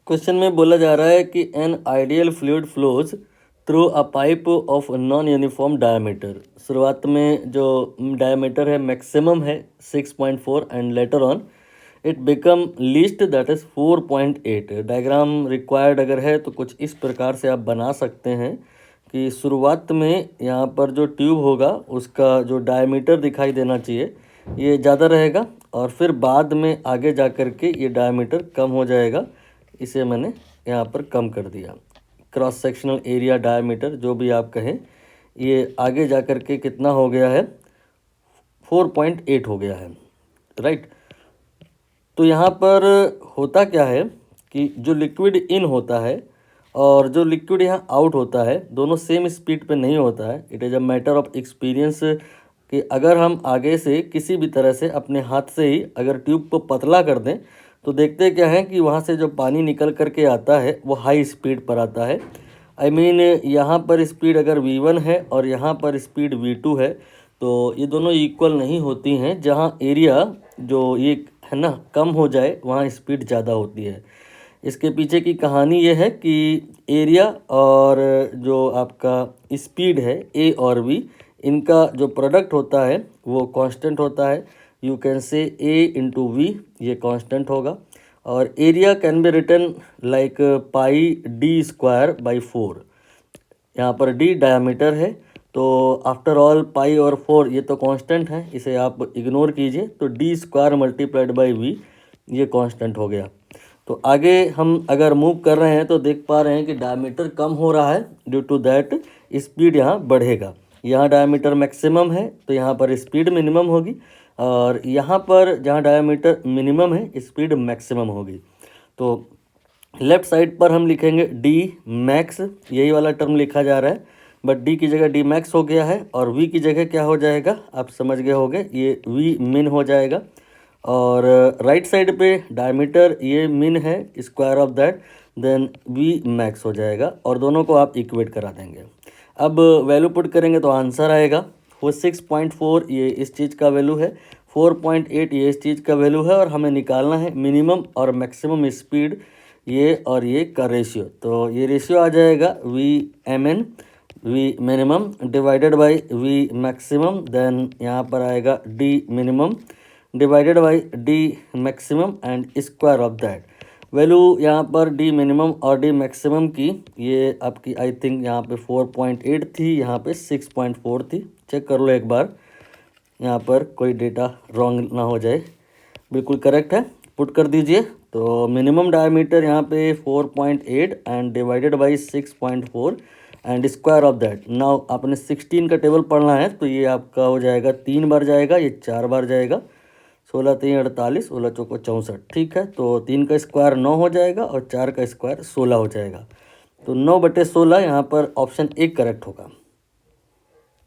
Question में बोला जा रहा है कि an ideal fluid flows through a pipe of non uniform diameter. शुरुआत में जो डायमीटर है मैक्सिमम है 6.4 and later on it become least that is 4.8। Diagram required अगर है तो कुछ इस प्रकार से आप बना सकते हैं कि शुरुआत में यहाँ पर जो ट्यूब होगा उसका जो डायमीटर दिखाई देना चाहिए ये ज़्यादा रहेगा और फिर बाद में आगे जा कर के ये डायमीटर कम हो जाएगा। इसे मैंने यहाँ पर कम कर दिया। क्रॉस सेक्शनल एरिया डायमीटर जो भी आप कहें ये आगे जा कर के कितना हो गया है 4.8 हो गया है, राइट। तो यहाँ पर होता क्या है कि जो लिक्विड इन होता है और जो लिक्विड यहाँ आउट होता है दोनों सेम स्पीड पे नहीं होता है। It is a matter of experience कि अगर हम आगे से किसी भी तरह से अपने हाथ से ही अगर ट्यूब को पतला कर दें तो देखते क्या है कि वहाँ से जो पानी निकल कर के आता है वो हाई स्पीड पर आता है। आई मीन यहाँ पर स्पीड अगर v1 है और यहाँ पर स्पीड v2 है तो ये दोनों इक्वल नहीं होती हैं। जहाँ एरिया जो ये है ना कम हो जाए वहाँ स्पीड ज़्यादा होती है। इसके पीछे की कहानी ये है कि एरिया और जो आपका स्पीड है ए और बी इनका जो प्रोडक्ट होता है वो कांस्टेंट होता है। You can say A into V, ये कांस्टेंट होगा। और area can be written like pi D square by 4। यहाँ पर डी डायमीटर है तो आफ्टर ऑल पाई और 4 ये तो कांस्टेंट है, इसे आप इग्नोर कीजिए। तो D square multiplied by V ये कांस्टेंट हो गया। तो आगे हम अगर मूव कर रहे हैं तो देख पा रहे हैं कि डायमीटर कम हो रहा है, ड्यू टू दैट स्पीड यहाँ बढ़ेगा। यहाँ डायमीटर मैक्सिमम है तो यहाँ पर स्पीड मिनिमम होगी और यहाँ पर जहाँ डायमीटर मिनिमम है स्पीड मैक्सिमम होगी। तो लेफ़्ट साइड पर हम लिखेंगे डी मैक्स, यही वाला टर्म लिखा जा रहा है, बट डी की जगह डी मैक्स हो गया है और वी की जगह क्या हो जाएगा आप समझ गए होंगे, ये वी मिन हो जाएगा। और राइट साइड पे डायमीटर ये मिन है square of that, then V max हो जाएगा और दोनों को आप इक्वेट करा देंगे। अब वैल्यू पुट करेंगे तो आंसर आएगा वो 6.4 ये इस चीज़ का वैल्यू है, 4.8 ये इस चीज़ का वैल्यू है और हमें निकालना है मिनिमम और मैक्सिमम स्पीड ये और ये का रेशियो। तो ये रेशियो आ जाएगा V M N V minimum divided by V maximum, then यहाँ पर आएगा D minimum divided by D maximum and square of that. Value यहाँ पर डी मिनिमम और डी मैक्सिमम की ये आपकी आई थिंक यहाँ पे 4.8 थी, यहाँ पे 6.4 थी। चेक कर लो एक बार, यहाँ पर कोई डेटा रॉन्ग ना हो जाए। बिल्कुल करेक्ट है, पुट कर दीजिए। तो मिनिमम डायमीटर यहाँ पे 4.8 and divided by 6.4 and square of that. Now आपने 16 का टेबल पढ़ना है तो ये आपका हो जाएगा 3 बार जाएगा, ये 4 बार जाएगा, 16 3 48, 16 चौको 64। ठीक है, तो 3 का स्क्वायर 9 हो जाएगा और 4 का स्क्वायर 16 हो जाएगा। तो 9/16 यहाँ पर ऑप्शन 1 करेक्ट होगा।